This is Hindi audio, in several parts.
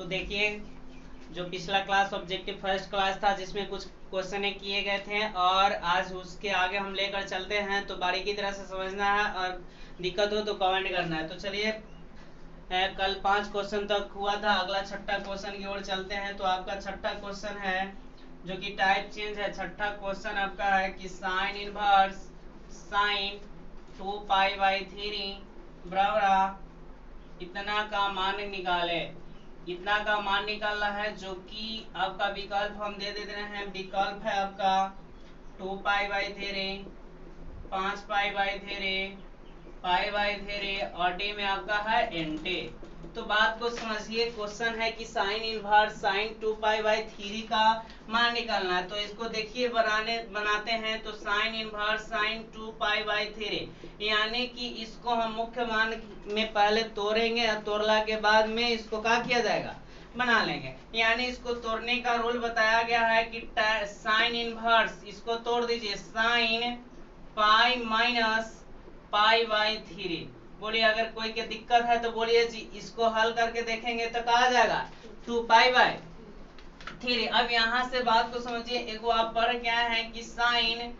तो देखिए, जो पिछला क्लास ऑब्जेक्टिव फर्स्ट क्लास था जिसमें कुछ क्वेश्चन किए गए थे और आज उसके आगे हम लेकर चलते हैं, तो बारीकी तरह से समझना है और दिक्कत हो तो कमेंट करना है। तो चलिए, कल 5 क्वेश्चन तक हुआ था, अगला छठा क्वेश्चन की ओर चलते हैं। तो आपका छठा क्वेश्चन है जो कि टाइप चेंज है। छठा क्वेश्चन आपका है कि साइन इनवर्स साइन 2π/3 बराबर इतना का मान निकाले। इतना का मान निकालना है, जो कि आपका विकल्प हम दे देते हैं। विकल्प है आपका 2π/3, 5π/3, π/3 और डी में आपका है एंटे। तो बात को समझिए, क्वेश्चन है कि साइन इनवर्स साइन 2π/3 का मान निकालना है। तो इसको देखिए बनाते हैं। तो साइन इनवर्स साइन 2π/3 यानी कि इसको हम मुख्य मान में पहले तोड़ेंगे और तोड़ला के बाद में इसको क्या किया जाएगा, बना लेंगे। यानी इसको तोड़ने का रूल बताया गया है कि साइन इनवर्स इसको तोड़ दीजिए, साइन पाई माइनस π/3। बोलिए अगर कोई के दिक्कत है तो बोलिए जी। इसको हल करके देखेंगे तो कहा जाएगा 2π/3। अब यहाँ से बात को समझिए, एक आप पढ़ क्या है कि साइन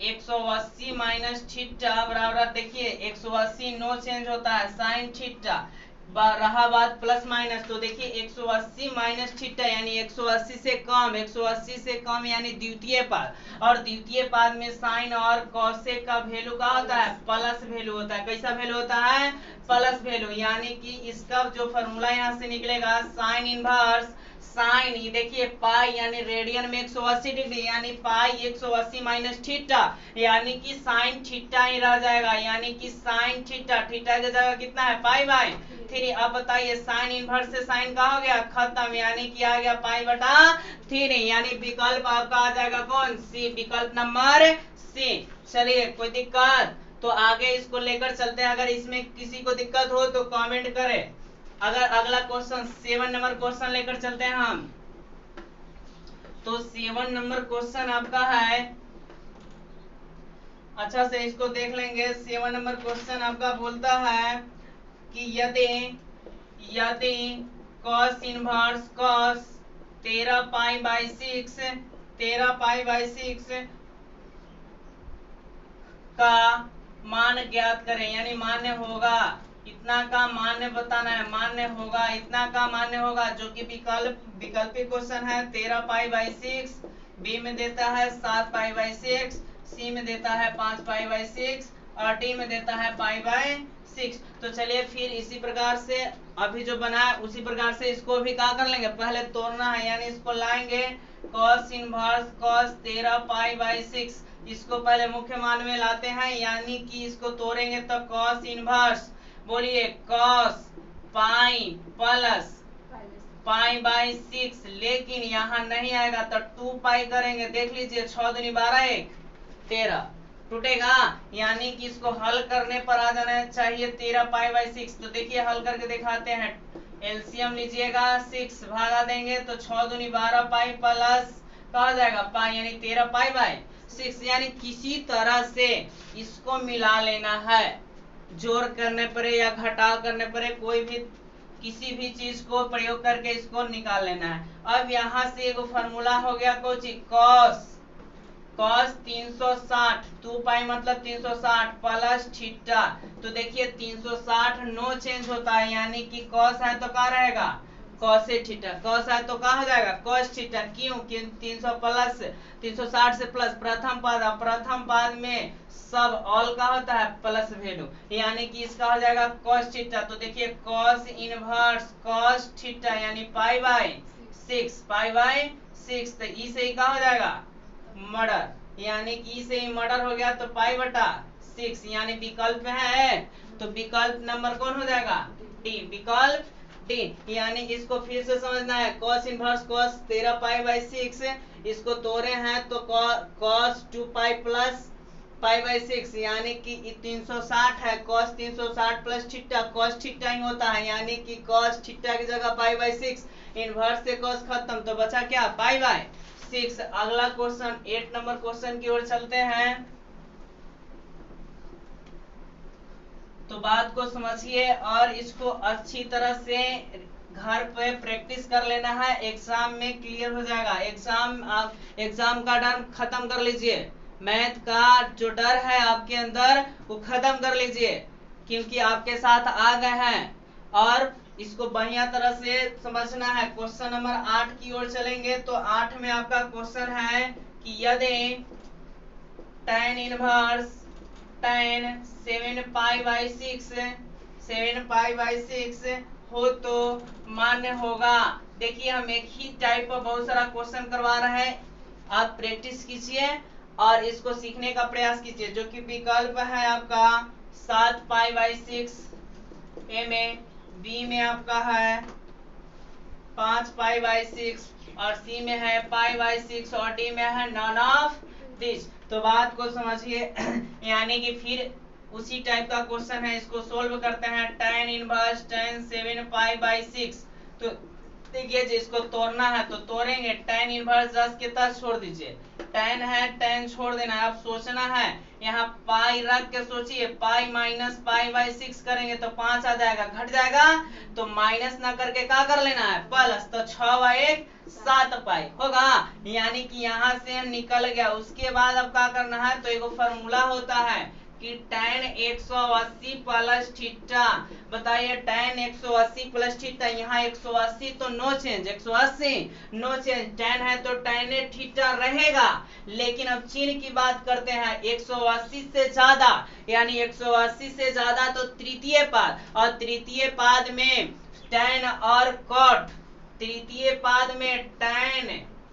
180 माइनस थीटा बराबर, देखिए 180 नो चेंज होता है, साइन थीटा रहा बात प्लस माइनस। तो देखिए 180 माइनस थीटा यानी 180 से कम, 180 से कम यानी द्वितीय पाद, और द्वितीय पाद में साइन और कॉसेक का वैल्यू का होता है, प्लस वैल्यू होता है। कैसा वैल्यू होता है, प्लस वैल्यू। यानी कि इसका जो फॉर्मूला यहाँ से निकलेगा, साइन इनवर्स साइन, ये देखिए पाई यानी रेडियन में 180 डिग्री, यानी पाई 180 माइनस थीटा, यानी कि साइन थीटा ही रह जाएगा। यानी कि साइन थीटा, थीटा की जगह कितना है, π/3। अब बताइए साइन इनवर्स से साइन का हो गया खत्म, यानी कि आ गया π/3। यानी विकल्प आपका आ जाएगा कौन सी, विकल्प नंबर सी। चलिए, कोई दिक्कत तो आगे इसको लेकर चलते हैं। अगर इसमें किसी को दिक्कत हो तो कमेंट करें। अगर अगला क्वेश्चन 7 नंबर क्वेश्चन लेकर चलते हैं हम, तो 7 नंबर क्वेश्चन आपका है, अच्छा से इसको देख लेंगे। 7 नंबर क्वेश्चन आपका बोलता है कि यदि cos इनवर्स cos 13π/6 का मान ज्ञात करें, यानी मान्य होगा। इतना का मान्य बताना है, मान्य होगा, इतना का मान्य होगा, जो कि विकल्पिक क्वेश्चन है। 13π/6, बी में देता है 7π/6, सी में देता है 5π/6 और डी में देता है π/6। तो चलिए फिर इसी प्रकार से अभी जो बना है उसी प्रकार से इसको भी क्या कर लेंगे, पहले तोड़ना है। यानी इसको लाएंगे cos इनवर्स cos 13π/6, इसको पहले मुख्य मान में लाते हैं, यानी कि इसको तोड़ेंगे तो cos इनवर्स, बोलिए cos पाई प्लस π/6, लेकिन यहाँ नहीं आएगा तो 2π करेंगे। देख लीजिए 6 दूनी 12 1 13 टूटेगा, यानी कि इसको हल करने पर आ जाना चाहिए 13π/6। तो देखिए हल करके दिखाते हैं। एलसीएम लीजिएगा, 6 भागा देंगे तो 6 दूनी 12 पाई प्लस कहा जाएगा पाई, यानी 13π/6। यानी किसी तरह से इसको मिला लेना है, जोड़ करने पर या घटाव करने पर, कोई भी किसी भी चीज को प्रयोग करके इसको निकाल लेना है। अब यहाँ से एक फॉर्मूला हो गया कुछ cos 360, 2π मतलब 360 प्लस थीटा। तो देखिए 360 नो चेंज होता है, यानी कि cos है तो क्या रहेगा, cos थीटा, cos है तो क्या हो जाएगा, cos थीटा। क्यों, 360 से प्लस प्रथम पाद में सब ऑल का होता है प्लस वैल्यू, यानी कि इसका हो जाएगा cos थीटा। तो देखिए cos इनवर्स cos थीटा यानी π/6, तो ई से ही क्या हो जाएगा, मर्डर, यानी कि से ही मर्डर हो गया तो π/6, यानी विकल्प है। तो विकल्प नंबर कौन हो जाएगा, डी, विकल्प डी। यानी इसको फिर से समझना है, cos इनवर्स cos 13π/6, इसको तोड़े हैं तो cos 2π प्लस π/6, यानी कि 360 है, cos 360 plus theta, cos theta ही होता है, यानी कि cos थीटा की जगह π/6, इनवर्स से cos खत्म, तो बचा क्या, π/6। अगला क्वेश्चन 8 नंबर क्वेश्चन की ओर चलते हैं। तो बात को समझिए और इसको अच्छी तरह से घर पे प्रैक्टिस कर लेना है, एग्जाम में क्लियर हो जाएगा। एग्जाम का डर खत्म कर लीजिए, मैथ का जो डर है आपके अंदर वो खत्म कर लीजिए, क्योंकि आपके साथ आ गए हैं और इसको बढ़िया तरह से समझना है। क्वेश्चन नंबर 8 की ओर चलेंगे तो 8 में आपका क्वेश्चन है कि यदि tan इनवर्स tan 7π/6 हो तो मान्य होगा। देखिए हम एक ही टाइप पर बहुत सारा क्वेश्चन करवा रहे हैं, आप प्रैक्टिस कीजिए और इसको सीखने का प्रयास कीजिए। जो कि विकल्प है आपका 7π/6, ए में, बी में आपका है 5π/6 और सी में है π/6 और डी में है नॉन ऑफ दिस। तो बात को समझिए यानी कि फिर उसी टाइप का क्वेश्चन है, इसको सोल्व करते हैं। tan इनवर्स tan 7π/6, तो देखिए जी इसको तोड़ना है तो तोड़ेंगे। tan इनवर्स 10 के तक छोड़ दीजिए, tan है tan छोड़ देना है। अब सोचना है यहाँ पाई रख के सोचिए, पाई माइनस π/6 करेंगे तो 5 आ जाएगा, घट जाएगा तो माइनस ना करके क्या कर लेना है प्लस, तो 6/1 7π होगा, यानी कि यहाँ से निकल गया। उसके बाद अब क्या करना है, तो एक फॉर्मूला होता है कि tan 180 प्लस थीटा। बताइए tan 180 प्लस थीटा, यहाँ 180 तो no change, 180 no change, tan है तो tan थीटा रहेगा। लेकिन अब चिन्ह की बात करते हैं, 180 से ज्यादा, यानी 180 से ज्यादा तो तृतीय पाद, और तृतीय पाद में tan और cot, तृतीय पाद में tan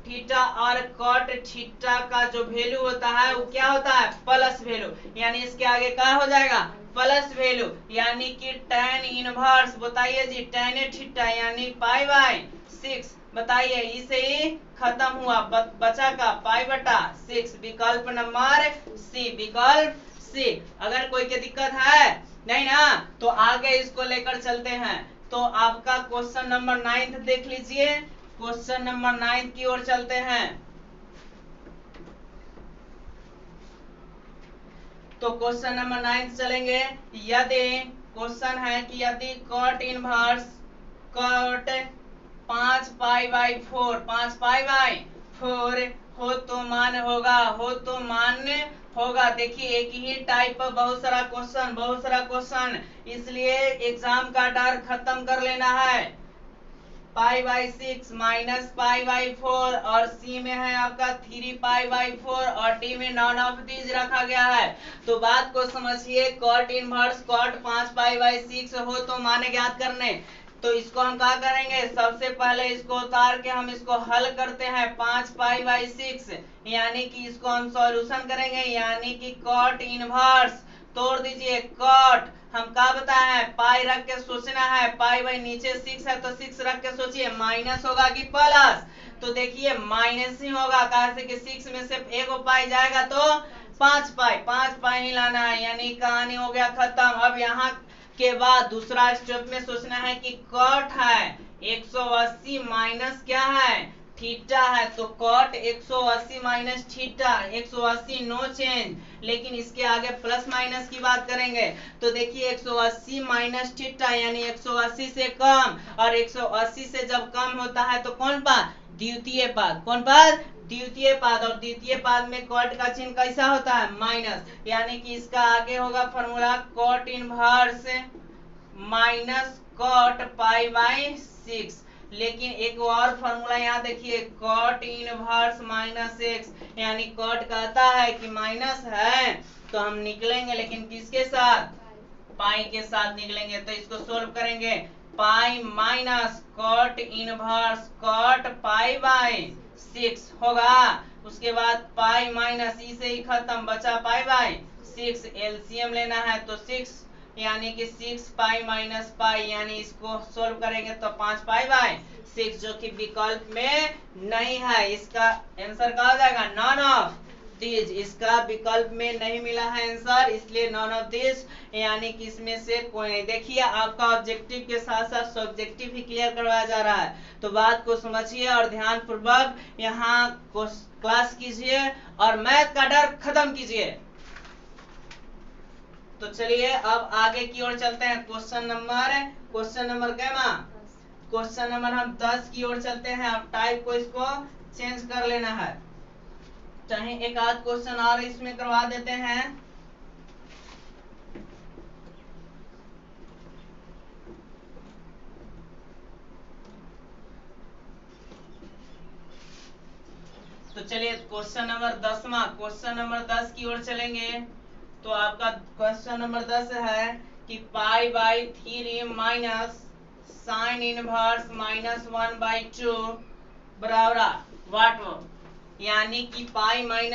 थीटा और कॉट थीटा का जो वैल्यू होता है वो क्या होता है प्लस वैल्यू, यानी इसके आगे क्या हो जाएगा प्लस वैल्यू, यानी कि tan इनवर्स, बताइए जी tan थीटा यानी π/6, बताइए इसे ही खत्म हुआ, बचा का π/6, विकल्प नंबर सी, विकल्प सी। अगर कोई के दिक्कत है नहीं ना तो आगे इसको लेकर चलते हैं। तो आपका क्वेश्चन नंबर 9 देख लीजिए, क्वेश्चन नंबर 9 की ओर चलते हैं। तो क्वेश्चन नंबर 9 चलेंगे। यदि क्वेश्चन है कि यदि cot इनवर्स cot 5π/4 हो तो मान्य होगा, हो तो मान्य होगा। देखिए एक ही टाइप पर बहुत सारा क्वेश्चन, इसलिए एग्जाम का डर खत्म कर लेना है। π/6 माइनस π/4 और सी में है आपका 3π/4 और डी में नॉन ऑफ दिस रखा गया है। तो बात को समझिए, cot इनवर्स cot 5π/6 हो तो माने ज्ञात करने, तो इसको हम क्या करेंगे, सबसे पहले इसको उतार के हम इसको हल करते हैं। 5π/6 यानी कि इसको हम सॉल्यूशन करेंगे, यानी कि cot इनवर्स, तोड़ दीजिए cot, हम क्या बताया है पाई रख के सोचना है, पाई नीचे 6 है तो 6 रख के सोचिए, माइनस होगा कि प्लस, तो देखिए माइनस ही होगा, कहा से कि 6 में से एक पाई जाएगा तो 5 पाई ही लाना है, यानी कहानी हो गया खत्म। अब यहाँ के बाद दूसरा स्टेप में सोचना है कि cot है 180 माइनस क्या है थीटा है, तो cot 180 minus theta, 180 no change, लेकिन इसके आगे प्लस माइनस की बात करेंगे। तो देखिए 180 माइनस थीटा यानी 180 से कम, और 180 से जब कम होता है तो कौन पाद, द्वितीय पाद, कौन पाद, द्वितीय पाद, और द्वितीय पाद में cot का चिन्ह कैसा होता है माइनस, यानी कि इसका आगे होगा formula cot inverse minus cot π/6। लेकिन एक और फॉर्मूला यहाँ देखिए, cot इनवर्स माइनस x, यानी cot कहता है कि माइनस है तो हम निकलेंगे, लेकिन किसके साथ, पाई के साथ निकलेंगे। तो इसको सोल्व करेंगे, pi minus cot inverse cot π/6 होगा, उसके बाद पाई माइनस ई से ही खत्म, बचा π/6, एलसीएम लेना है तो 6 यानी कि 6 पाई माइनस पाई, यानी इसको सोल्व करेंगे तो 5π/6, जो कि विकल्प में नहीं है, इसका आंसर कहा जाएगा नॉन ऑफ दिस, इसका विकल्प में नहीं मिला है आंसर, इसलिए नॉन ऑफ दिस, यानी कि इसमें से कोई नहीं। देखिए आपका ऑब्जेक्टिव के साथ साथ सब्जेक्टिव भी क्लियर करवाया जा रहा है, तो बात को समझिए और ध्यान पूर्वक यहाँ क्लास कीजिए और मैथ का डर खत्म कीजिए। तो चलिए अब आगे की ओर चलते हैं। क्वेश्चन नंबर क्या, क्वेश्चन नंबर हम 10 की ओर चलते हैं। अब टाइप को इसको चेंज कर लेना है, चाहे एक आध क्वेश्चन और इसमें करवा देते हैं। तो चलिए क्वेश्चन नंबर 10 की ओर चलेंगे। तो आपका क्वेश्चन नंबर 10 है कि pi by 3 minus sine inverse minus 1/2 बराबर वाट, यानी कि pi by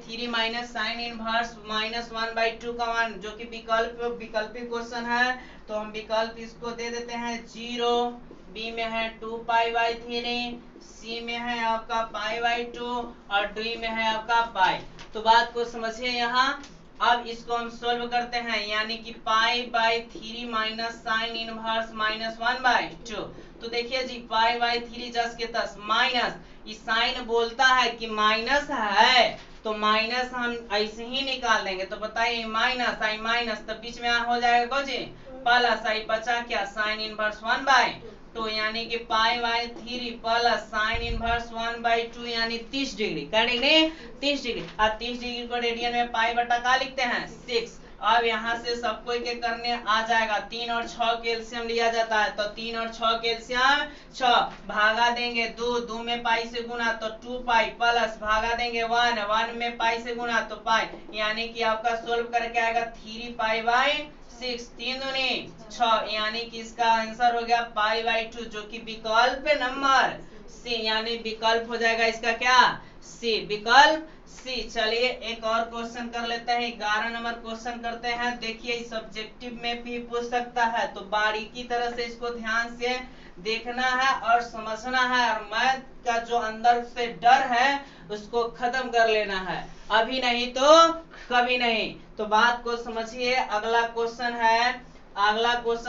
3 minus sine inverse minus 1/2 का मान, जो कि विकल्पी क्वेश्चन है। तो हम विकल्प इसको दे देते हैं 0, बी में है 2 पाई बाई 3, सी में है आपका पाई बाई 2 और डी में है आपका पाई। तो बात को समझिए यहाँ। अब इसको हम सोल्व करते हैं, यानी कि pi by 3 minus sine inverse minus 1/2। तो देखिए जी, पाई बाई 3 10 के 10 माइनस, इस साइन बोलता है कि माइनस है, तो माइनस हम ऐसे ही निकाल देंगे। तो बताइए माइनस आई माइनस, तो बीच में हो जाएगा जी प्लस आई, बचा क्या साइन इनवर्स 1/2, यानी कि pi by 3 plus sine inverse 1/2 यानी 30 डिग्री। क्या डिग्री? 30 डिग्री। अब 30 डिग्री को रेडियन में पाई बटा का लिखते हैं 6। अब यहाँ से सबको के करने आ जाएगा, 3 और 6 कैल्शियम लिया जाता है, तो 3 और 6 कैल्शियम 6, भागा देंगे 2 में पाई से गुना तो 2 पाई, प्लस भागा देंगे 1 में पाई से गुना तो पाई, यानी कि आपका सोल्व करके आएगा 3 पाई बाई 6, 3 दूनी 6, यानी कि इसका आंसर हो गया पाई बाई 2, जो कि विकल्प नंबर सी, यानी विकल्प हो जाएगा इसका क्या? सी, विकल्प सी। चलिए एक और क्वेश्चन कर लेते हैं, 11 नंबर क्वेश्चन करते हैं। देखिए सब्जेक्टिव में भी पूछ सकता है, तो बारीकी तरह से इसको ध्यान से देखना है और समझना है, और मैथ का जो अंदर से डर है उसको खत्म कर लेना है, अभी नहीं तो कभी नहीं। तो बात को समझिए। अगला क्वेश्चन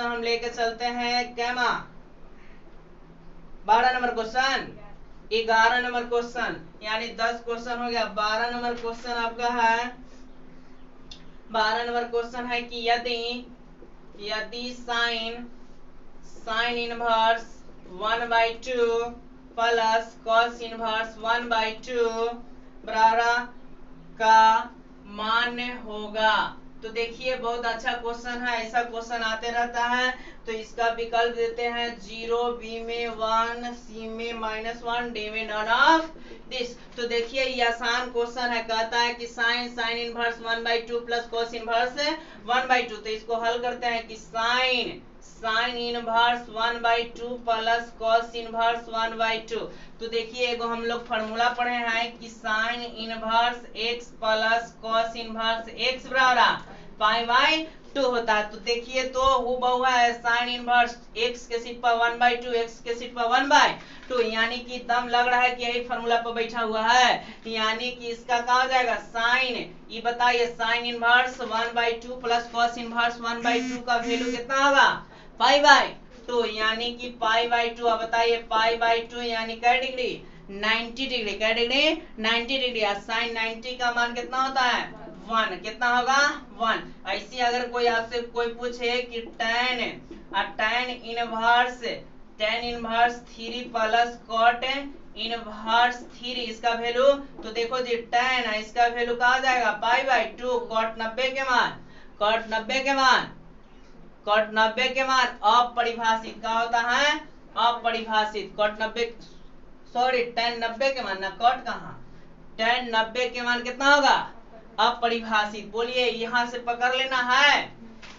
हम लेके चलते हैं कैमा 12 नंबर क्वेश्चन, 11 नंबर क्वेश्चन, यानी 10 क्वेश्चन हो गया। 12 नंबर क्वेश्चन आपका है, 12 नंबर क्वेश्चन है कि यदि sine inverse 1/2 plus cos inverse 1/2 बराबर का मान होगा। तो देखिए बहुत अच्छा क्वेश्चन है, ऐसा क्वेश्चन आते रहता है। तो इसका विकल्प देते हैं 0, बी में 1, सी में -1, डी में नॉन ऑफ दिस। तो देखिए ये आसान क्वेश्चन है, कहता है कि sine inverse 1/2 plus cos inverse 1/2। तो इसको हल करते हैं कि sine inverse 1/2 plus cos inverse 1/2। तो देखिए एगो हम लोग फॉर्मूला पढ़े हैं कि sign inverse x plus cos inverse x बराबर पाई बाई 2 होता है। तो देखिए तो हूबहू है साइन इनवर्स x के सीट पर 1/2, x के सीट पर 1/2, यानी कि दम लग रहा है कि यही फॉर्मूला पर बैठा हुआ है, यानी कि इसका क्या हो जाएगा साइन, ये बताइए sine inverse 1/2 plus cos inverse 1/2 का वैल्यू कितना होगा? पाई बाई 2, यानी कि पाई बाई 2। अब बताइए पाई बाई 2 यानी क्या डिग्री? 90 डिग्री। क्या डिग्री? 90 डिग्री। साइन 90 का मान कितना होता है? 1। कितना होगा? 1। ऐसे अगर कोई आपसे कोई पूछे कि tan inverse 3 plus cot inverse 3 इसका वैल्यू, तो देखो जी tan इसका वैल्यू कहा जाएगा पाई बाई 2, कॉट 90 के मान अपरिभाषित का होता है, अपरिभाषित। कॉट 90 सॉरी tan 90 के मान, ना कॉट कहाँ, tan 90 के मान कितना होगा? अपरिभाषित। बोलिए यहाँ से पकड़ लेना है,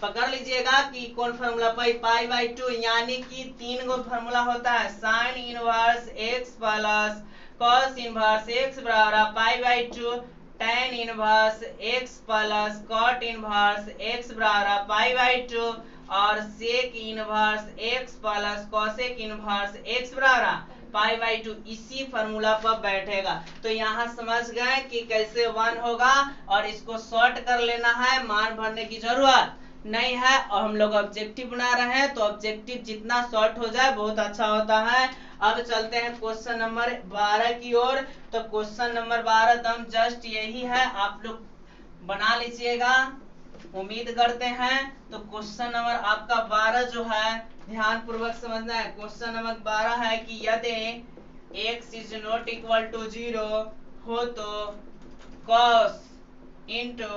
पकड़ लीजिएगा कि कौन फॉर्मूला पाई बाई 2, यानी कि 3 गो फॉर्मूला होता है, sine inverse x plus cos inverse x बराबर pi by 2, tan inverse x plus cot inverse x बराबर पाई बाई 2, और sec inverse x plus cosec inverse x बराबर पाई बाई 2 इसी फॉर्मूला पर बैठेगा। तो यहाँ समझ गए कि कैसे 1 होगा, और इसको शॉर्ट कर लेना है, मान भरने की जरूरत नहीं है। और हम लोग ऑब्जेक्टिव बना रहे हैं, तो ऑब्जेक्टिव जितना शॉर्ट हो जाए बहुत अच्छा होता है। अब चलते हैं क्वेश्चन नंबर 12 की ओर। तो क्वेश्चन नंबर 12 दम जस्ट यही है, आप लोग बना लीजिएगा। उम्मीद करते हैं तो क्वेश्चन नंबर आपका 12 जो है ध्यान पूर्वक समझना है। क्वेश्चन नंबर 12 है कि यदि x is not equal to 0 हो तो cos into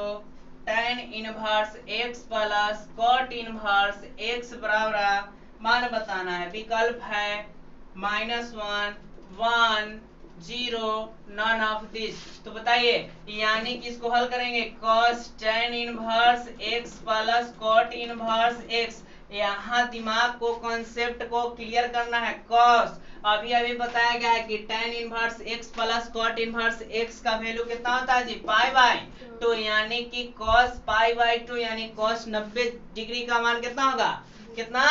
tan inverse x plus cot inverse x बराबर मान बताना है। विकल्प है -1 1 0 नन ऑफ दिस। तो बताइए यानी कि इसको हल करेंगे cos tan inverse x plus cot inverse x। यहाँ दिमाग को कॉन्सेप्ट को क्लियर करना है। cos अभी अभी बताया गया है कि tan inverse x plus cot inverse x का वैल्यू कितना होता है जी पाई बाई 2, यानी कि cos पाई बाई 2 यानी cos 90 डिग्री का मान कितना होगा, कितना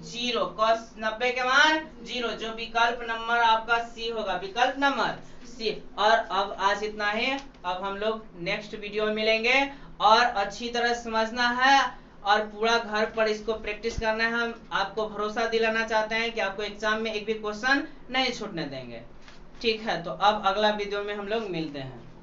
0। cos 90 के मान 0, जो विकल्प नंबर आपका सी होगा, विकल्प नंबर सी। और अब आज इतना ही, अब हम लोग नेक्स्ट वीडियो में मिलेंगे और अच्छी तरह समझना है और पूरा घर पर इसको प्रैक्टिस करना है। हम आपको भरोसा दिलाना चाहते हैं कि आपको एग्जाम में एक भी क्वेश्चन नहीं छूटने देंगे। ठीक है, तो अब अगला वीडियो में हम लोग मिलते हैं।